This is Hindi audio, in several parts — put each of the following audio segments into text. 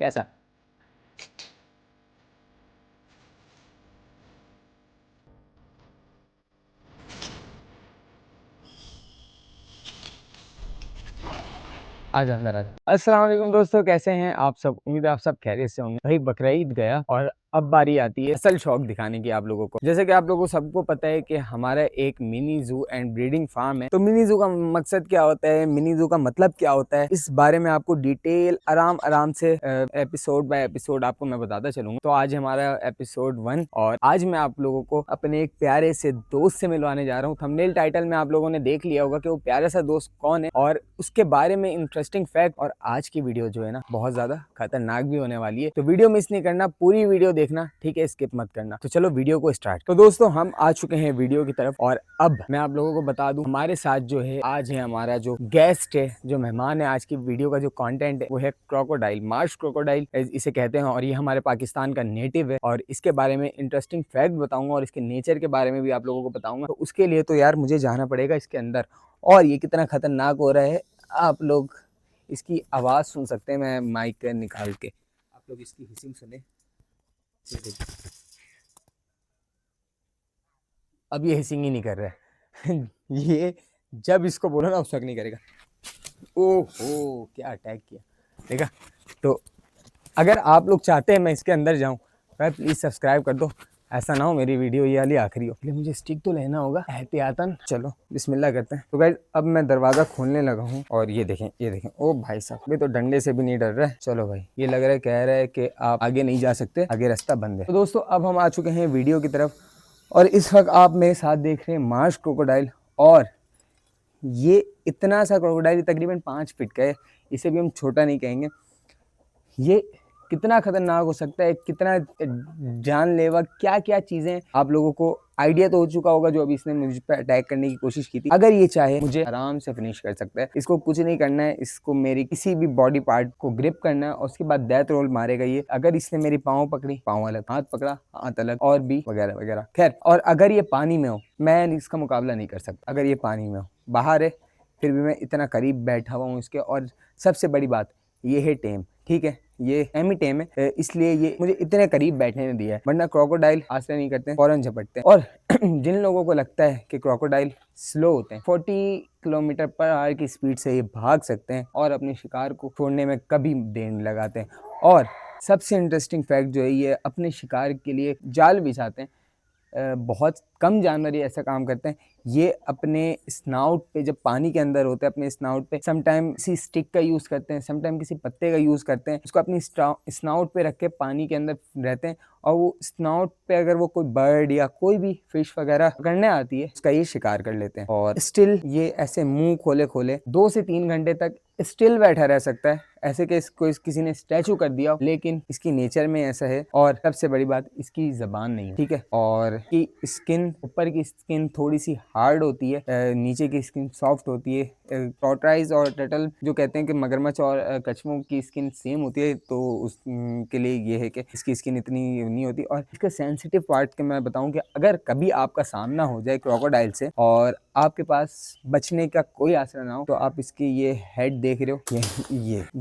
कैसा? आज अंदर आ। अस्सलाम वालेकुम दोस्तों, कैसे हैं आप सब? उम्मीद है आप सब खैरियत से होंगे। भाई बकरा ईद गया और अब बारी आती है असल शौक दिखाने की आप लोगों को। जैसे कि आप लोगों को सबको पता है कि हमारा एक मिनी जू एंड ब्रीडिंग फार्म है। तो मिनी जू का मकसद क्या होता है, मिनी जू का मतलब क्या होता है, इस बारे में आपको डिटेल आराम से एपिसोड बाय एपिसोड आपको मैं बताता चलूंगा। तो आज हमारा एपिसोड 1 और आज मैं आप लोगों को अपने एक प्यारे से दोस्त से मिलवाने जा रहा हूँ। थंबनेल टाइटल में आप लोगों ने देख लिया होगा कि वो प्यारा सा दोस्त कौन है और उसके बारे में इंटरेस्टिंग फैक्ट। और आज की वीडियो जो है ना बहुत ज्यादा खतरनाक भी होने वाली है, तो वीडियो मिस नहीं करना, पूरी वीडियो देखना, ठीक है, स्किप मत करना। तो चलो वीडियो को स्टार्ट। तो दोस्तों हम आ चुके हैं वीडियो की तरफ और अब मैं आप लोगों को बता दूं हमारे साथ जो है आज है हमारा जो गेस्ट है, जो मेहमान है। आज की वीडियो का जो कंटेंट है वो है क्रोकोडाइल, मार्श क्रोकोडाइल इसे कहते हैं और ये हमारे पाकिस्तान का नेटिव है। और इसके बारे में इंटरेस्टिंग फैक्ट बताऊंगा और इसके नेचर के बारे में भी आप लोगों को बताऊंगा। तो उसके लिए तो यार मुझे जाना पड़ेगा इसके अंदर और ये कितना खतरनाक हो रहा है आप लोग इसकी आवाज सुन सकते हैं। मैं माइक निकाल के आप लोग इसकी हिसिंग सुने। अब ये हिसिंग ही नहीं कर रहा है ये जब इसको बोलो ना उस वक्त नहीं करेगा। ओहो क्या अटैक किया, देखा। तो अगर आप लोग चाहते हैं मैं इसके अंदर जाऊं भाई प्लीज सब्सक्राइब कर दो। ऐसा ना हो मेरी वीडियो ये वाली आखिरी हो। मुझे स्टिक तो लेना होगा एहतियातन। चलो बिस्मिल्लाह करते हैं। तो गाइस अब मैं दरवाजा खोलने लगा हूँ और ये देखें ओ भाई साहब, ये तो डंडे से भी नहीं डर रहा है। चलो भाई ये लग रहा है कह रहा है कि आप आगे नहीं जा सकते, आगे रास्ता बंद है। तो दोस्तों अब हम आ चुके हैं वीडियो की तरफ और इस वक्त आप मेरे साथ देख रहे हैं मार्श क्रोकोडाइल। और ये इतना सा क्रोकोडाइल तकरीबन 5 फीट का है, इसे भी हम छोटा नहीं कहेंगे। ये कितना खतरनाक हो सकता है, कितना जानलेवा, क्या क्या चीजें आप लोगों को आइडिया तो हो चुका होगा जो अभी इसने मुझ पर अटैक करने की कोशिश की थी। अगर ये चाहे मुझे आराम से फिनिश कर सकता है। इसको कुछ नहीं करना है, इसको मेरी किसी भी बॉडी पार्ट को ग्रिप करना है और उसके बाद डेथ रोल मारेगा ये। अगर इसने मेरी पाँव पकड़ी, पाँव अलग, हाथ पकड़ा, हाथ अलग, और भी वगैरह वगैरह। खैर, और अगर ये पानी में हो मैं इसका मुकाबला नहीं कर सकता। अगर ये पानी में हो, बाहर है फिर भी मैं इतना करीब बैठा हुआ हूँ इसके। और सबसे बड़ी बात ये है टेम, ठीक है, ये एमी टेम है, इसलिए ये मुझे इतने करीब बैठने ने दिया है, वरना क्रोकोडाइल आश्रय नहीं करते हैं, फौरन झपटते हैं। और जिन लोगों को लगता है कि क्रोकोडाइल स्लो होते हैं, 40 किलोमीटर पर आवर की स्पीड से ये भाग सकते हैं और अपने शिकार को छोड़ने में कभी देर नहीं लगाते हैं। और सबसे इंटरेस्टिंग फैक्ट जो है ये अपने शिकार के लिए जाल बिछाते हैं। बहुत कम जानवर ये ऐसा काम करते हैं। ये अपने स्नाउट पे जब पानी के अंदर होते हैं, अपने स्नाउट पे समटाइम किसी स्टिक का यूज़ करते हैं, समटाइम किसी पत्ते का यूज़ करते हैं, उसको अपनी स्नाउट पे रख के पानी के अंदर रहते हैं। और वो स्नाउट पे अगर वो कोई बर्ड या कोई भी फिश वगैरह पकड़ने आती है उसका ये शिकार कर लेते हैं। और स्टिल ये ऐसे मुंह खोले खोले 2 से 3 घंटे तक स्टिल बैठा रह सकता है, ऐसे कि इसको किसी ने स्टैचू कर दिया हो, लेकिन इसकी नेचर में ऐसा है। और सबसे बड़ी बात इसकी जबान नहीं है, ठीक है। और की स्किन, ऊपर की स्किन थोड़ी सी हार्ड होती है, नीचे की स्किन सॉफ्ट होती है। टॉर्टोइज और टर्टल जो कहते हैं कि मगरमच्छ और कछुओं की स्किन सेम होती है, तो उसके लिए ये है कि इसकी स्किन इतनी नहीं होती। और इसका सेंसिटिव पार्ट के मैं बताऊं कि अगर कभी आपका सामना हो जाए क्रोकोडाइल से और आपके पास बचने का कोई आसरा ना हो, तो आप इसकी ये हेड देख रहे हो,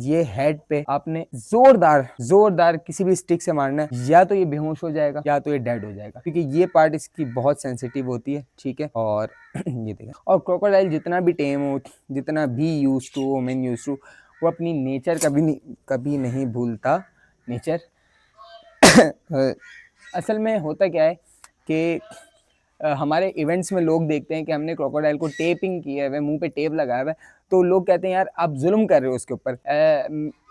ये हेड पे आपने जोरदार किसी भी स्टिक से मारना है, या तो ये बेहोश हो जाएगा या तो ये डेड हो जाएगा, क्योंकि ये पार्ट इसकी बहुत सेंसिटिव होती है, ठीक है। और ये देखें, और क्रोकोडाइल जितना भी टेम हो, जितना भी यूज टू हो, मैन यूज टू, वो अपनी नेचर कभी नहीं भूलता। नेचर असल में होता क्या है कि हमारे इवेंट्स में लोग देखते हैं कि हमने क्रोकोडाइल को टेपिंग किया है, मुंह पे टेप लगाया हुआ है, तो लोग कहते हैं यार आप जुल्म कर रहे हो उसके ऊपर।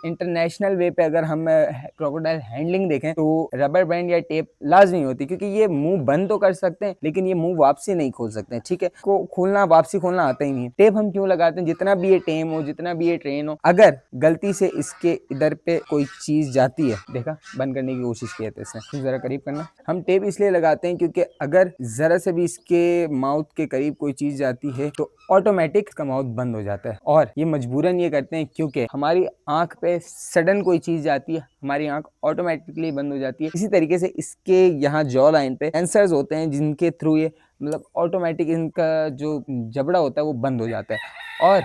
इंटरनेशनल वे पे अगर हम क्रोकोडाइल हैंडलिंग देखें तो रबर बैंड या टेप लाजमी होती, क्योंकि ये मुंह बंद तो कर सकते हैं लेकिन ये मुंह वापसी नहीं खोल सकते हैं, ठीक है। को खोलना वापसी खोलना आता ही नहीं है। टेप हम क्यों लगाते हैं? जितना भी ये टेम हो, जितना भी ये ट्रेन हो, अगर गलती से इसके इधर पे कोई चीज जाती है, देखा बंद करने की कोशिश की है तो इसने, जरा करीब करना। हम टेप इसलिए लगाते हैं क्योंकि अगर जरा से भी इसके माउथ के करीब कोई चीज जाती है तो ऑटोमेटिक इसका माउथ बंद हो जाता लगता है, और ये मजबूरन ये करते हैं क्योंकि हमारी आंख पे सडन कोई चीज जाती है, हमारी आंख ऑटोमेटिकली बंद हो जाती है। इसी तरीके से इसके यहाँ जॉ लाइन पे सेंसर्स होते हैं जिनके थ्रू ये मतलब ऑटोमेटिक इनका जो जबड़ा होता है वो बंद हो जाता है। और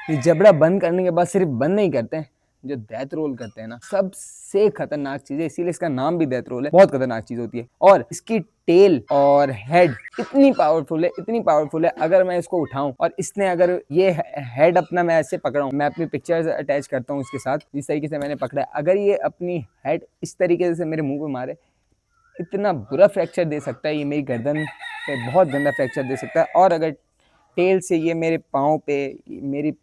ये जबड़ा बंद करने के बाद सिर्फ बंद नहीं करते हैं, जो डेथ रोल करते हैं ना, सबसे खतरनाक चीज है, इसीलिए इसका नाम भी डेथ रोल है। बहुत खतरनाक चीज होती है। और इसकी टेल और हेड इतनी पावरफुल है, इतनी पावरफुल है, अगर मैं इसको उठाऊं और इसने अगर ये हेड अपना मैं ऐसे पकड़ा हूं, मैं अपनी पिक्चर्स अटैच करता हूं इसके साथ, जिस तरीके से मैंने पकड़ा है, अगर ये अपनी हेड इस तरीके से मेरे मुंह पे मारे, इतना बुरा फ्रैक्चर दे सकता है ये, मेरी गर्दन पे बहुत गंदा फ्रैक्चर दे सकता है। और अगर टेल से ये मेरे पाँव पे, मेरी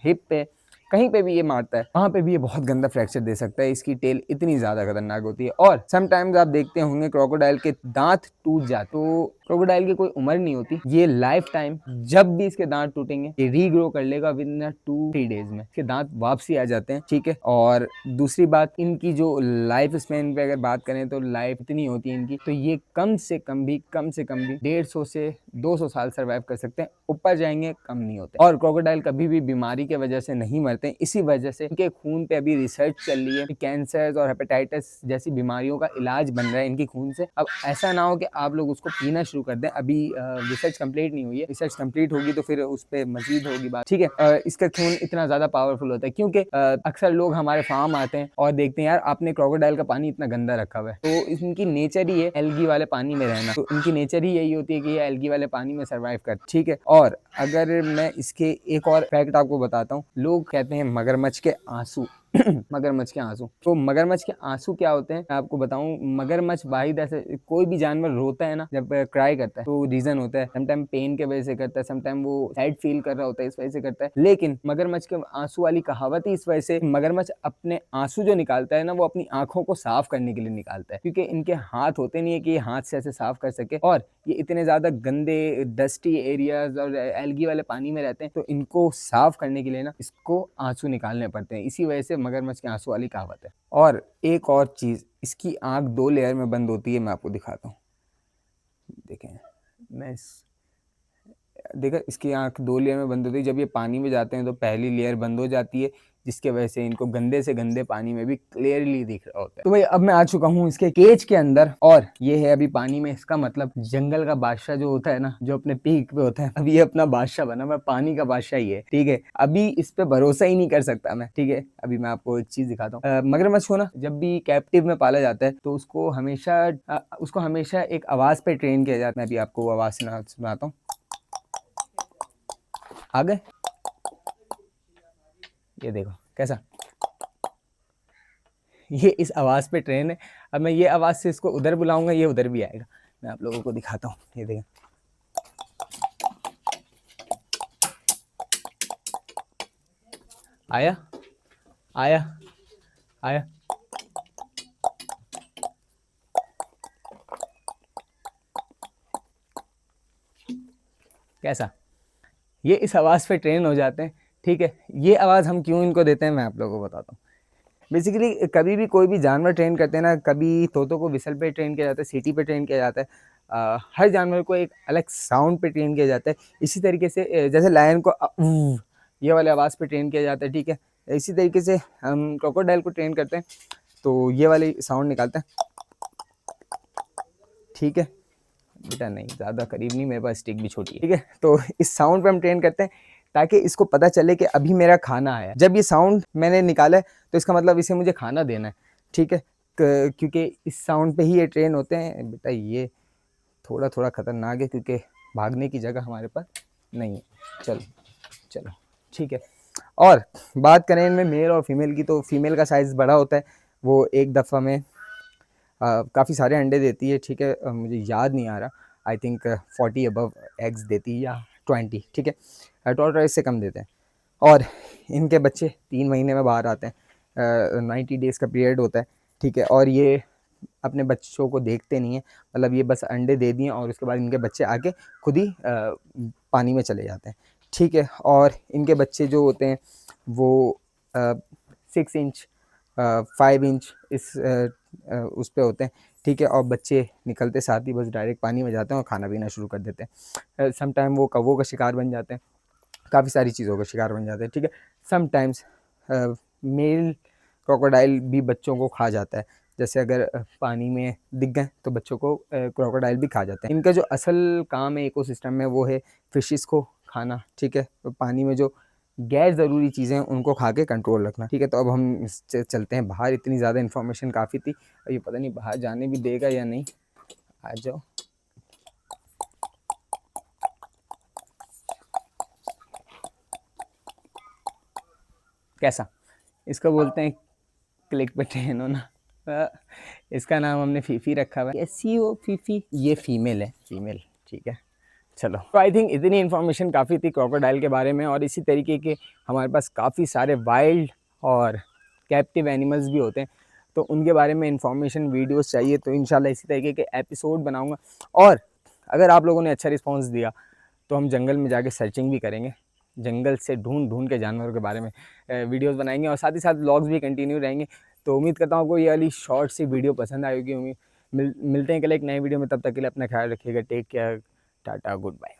हिप पे, कहीं पे भी ये मारता है, वहां पे भी ये बहुत गंदा फ्रैक्चर दे सकता है। इसकी टेल इतनी ज्यादा खतरनाक होती है। और समटाइम्स आप देखते होंगे क्रोकोडाइल के दांत टूट जाते, तो क्रोकोडाइल की कोई उम्र नहीं होती, ये लाइफ टाइम जब भी इसके दांत टूटेंगे ये रीग्रो कर लेगा विद इन 2-3 डेज में, इसके दांत वापसी आ जाते हैं, ठीक है। और दूसरी बात, इनकी जो लाइफ स्पेन पे अगर बात करें तो लाइफ इतनी होती है इनकी, तो ये कम से कम भी 150 से 200 साल सर्वाइव कर सकते हैं, ऊपर जाएंगे कम नहीं होते। और क्रोकोडाइल कभी भी बीमारी की वजह से नहीं मरते हैं, इसी वजह से इनके खून पे अभी रिसर्च चल रही है, कैंसर और हेपेटाइटिस जैसी बीमारियों का इलाज बन रहा है इनकी खून से। अब ऐसा ना हो कि आप लोग उसको पीना शुरू कर दें, अभी रिसर्च कंप्लीट नहीं हुई है, रिसर्च कंप्लीट होगी तो फिर उस पर मजीद होगी बात, ठीक है। इसका खून इतना ज्यादा पावरफुल होता है क्योंकि अक्सर लोग हमारे फार्म आते हैं और देखते हैं यार आपने क्रोकोडाइल का पानी इतना गंदा रखा हुआ है, तो इनकी नेचर ही है एल्गी वाले पानी में रहना, तो इनकी नेचर ही यही होती है कि ये एल्गी वाले पानी में सर्वाइव कर, ठीक है। और अगर मैं इसके एक और फैक्ट आपको बताता हूँ, लोग कहते हैं मगरमच्छ के आंसू मगरमच्छ के आंसू, तो मगरमच्छ के आंसू क्या होते हैं मैं आपको बताऊं। मगरमच्छ वाहिद ऐसे, कोई भी जानवर रोता है ना जब क्राई करता है तो रीजन होता है, समटाइम पेन के वजह से करता है, समटाइम वो सैड फील कर रहा होता है इस वजह से करता है, लेकिन मगरमच्छ के आंसू वाली कहावत ही इस वजह से, मगरमच्छ अपने आंसू जो निकालता है ना वो अपनी आंखों को साफ करने के लिए निकालता है, क्योंकि इनके हाथ होते नहीं है कि ये हाथ से ऐसे साफ कर सके, और ये इतने ज्यादा गंदे डस्टी एरियाज और एल्गी वाले पानी में रहते हैं, तो इनको साफ करने के लिए ना इसको आंसू निकालने पड़ते हैं, इसी वजह से मगरमच्छ के आंसू वाली कहावत है। और एक और चीज, इसकी आंख 2 लेयर में बंद होती है, मैं आपको दिखाता हूँ, देखें, मैं देखा इसकी आंख 2 लेयर में बंद होती है, जब ये पानी में जाते हैं तो पहली लेयर बंद हो जाती है, जिसके वजह से इनको गंदे से गंदे पानी में भी क्लियरली दिख रहा होता है। तो भाई अब मैं आ चुका हूँ इसके केज के अंदर, और ये है अभी पानी में, इसका मतलब जंगल का बादशाह जो होता है ना, जो अपने पीक पे होता है, अब ये अपना बादशाह बना, मैं पानी का बादशाह ही है, ठीक है। अभी इस पे भरोसा ही नहीं कर सकता मैं, ठीक है। अभी मैं आपको एक चीज दिखाता हूँ, मगरमच्छ को ना जब भी कैप्टिव में पाला जाता है तो उसको हमेशा एक आवाज पे ट्रेन किया जाता है। मैं अभी आपको आवाज सुनाता हूँ, आ गए, ये देखो कैसा, ये इस आवाज पे ट्रेन है। अब मैं ये आवाज से इसको उधर बुलाऊंगा, ये उधर भी आएगा, मैं आप लोगों को दिखाता हूँ, ये देखो, आया आया आया, कैसा, ये इस आवाज पे ट्रेन हो जाते हैं, ठीक है। ये आवाज हम क्यों इनको देते हैं मैं आप लोगों को बताता हूँ। बेसिकली कभी भी कोई भी जानवर ट्रेन करते हैं ना, कभी तोतों को विसल पे ट्रेन किया जाता है, सीटी पे ट्रेन किया जाता है, हर जानवर को एक अलग साउंड पे ट्रेन किया जाता है। इसी तरीके से जैसे लायन को ये वाले आवाज़ पे ट्रेन किया जाता है, ठीक है। इसी तरीके से हम क्रोकोडाइल को ट्रेन करते हैं तो ये वाली साउंड निकालते हैं, ठीक है। बेटा नहीं, ज़्यादा करीब नहीं, मेरे पास स्टिक भी छोटी है, ठीक है। तो इस साउंड पे हम ट्रेन करते हैं ताकि इसको पता चले कि अभी मेरा खाना आया। जब ये साउंड मैंने निकाला है तो इसका मतलब इसे मुझे खाना देना है, ठीक है। क्योंकि इस साउंड पे ही ये ट्रेन होते हैं। बेटा ये थोड़ा थोड़ा खतरनाक है क्योंकि भागने की जगह हमारे पास नहीं है। चलो चलो ठीक है। और बात करें इनमें मेल और फीमेल की, तो फीमेल का साइज़ बड़ा होता है, वो एक दफ़ा में काफ़ी सारे अंडे देती है, ठीक है। मुझे याद नहीं आ रहा, आई थिंक 40 अबव एग्स देती है या 20, ठीक है। टॉर्टॉइस से कम देते हैं। और इनके बच्चे 3 महीने में बाहर आते हैं, 90 डेज़ का पीरियड होता है, ठीक है। और ये अपने बच्चों को देखते नहीं हैं, मतलब ये बस अंडे दे दिए और उसके बाद इनके बच्चे आके खुद ही पानी में चले जाते हैं, ठीक है। और इनके बच्चे जो होते हैं वो 6 इंच 5 इंच इस उस पे होते हैं, ठीक है। और बच्चे निकलते साथ ही बस डायरेक्ट पानी में जाते हैं और खाना पीना शुरू कर देते हैं। समटाइम वो कौवों का शिकार बन जाते हैं, काफ़ी सारी चीज़ों का शिकार बन जाते हैं, ठीक है। समटाइम्स मेल क्रोकोडाइल भी बच्चों को खा जाता है, जैसे अगर पानी में दिख गए तो बच्चों को क्रोकोडाइल भी खा जाते हैं। इनका जो असल काम है इकोसिस्टम में वो है फिशेस को खाना, ठीक है, तो पानी में जो गैर ज़रूरी चीज़ें हैं उनको खा के कंट्रोल रखना, ठीक है। तो अब हम चलते हैं बाहर, इतनी ज़्यादा इन्फॉर्मेशन काफ़ी थी, अब ये पता नहीं बाहर जाने भी देगा या नहीं। आ जाओ। कैसा, इसको बोलते हैं क्लिक पोटैटो ना। इसका नाम हमने फीफी रखा हुआ है। कैसी हो फीफी? ये फीमेल है, फीमेल, ठीक है। चलो, तो आई थिंक इतनी इन्फॉर्मेशन काफ़ी थी क्रोकोडाइल के बारे में, और इसी तरीके के हमारे पास काफ़ी सारे वाइल्ड और कैप्टिव एनिमल्स भी होते हैं, तो उनके बारे में इंफॉर्मेशन वीडियोस चाहिए तो इंशाल्लाह इसी तरीके के एपिसोड बनाऊंगा। और अगर आप लोगों ने अच्छा रिस्पांस दिया तो हम जंगल में जाके सर्चिंग भी करेंगे, जंगल से ढूंढ के जानवरों के बारे में वीडियोस बनाएंगे, और साथ ही साथ व्लॉग्स भी कंटिन्यू रहेंगे। तो उम्मीद करता हूँ आपको ये वाली शॉर्ट सी वीडियो पसंद आएगी। उम्मीद मिलते हैं कल एक नई वीडियो में, तब तक के लिए अपना ख्याल रखिएगा। Take care, tata, good bye.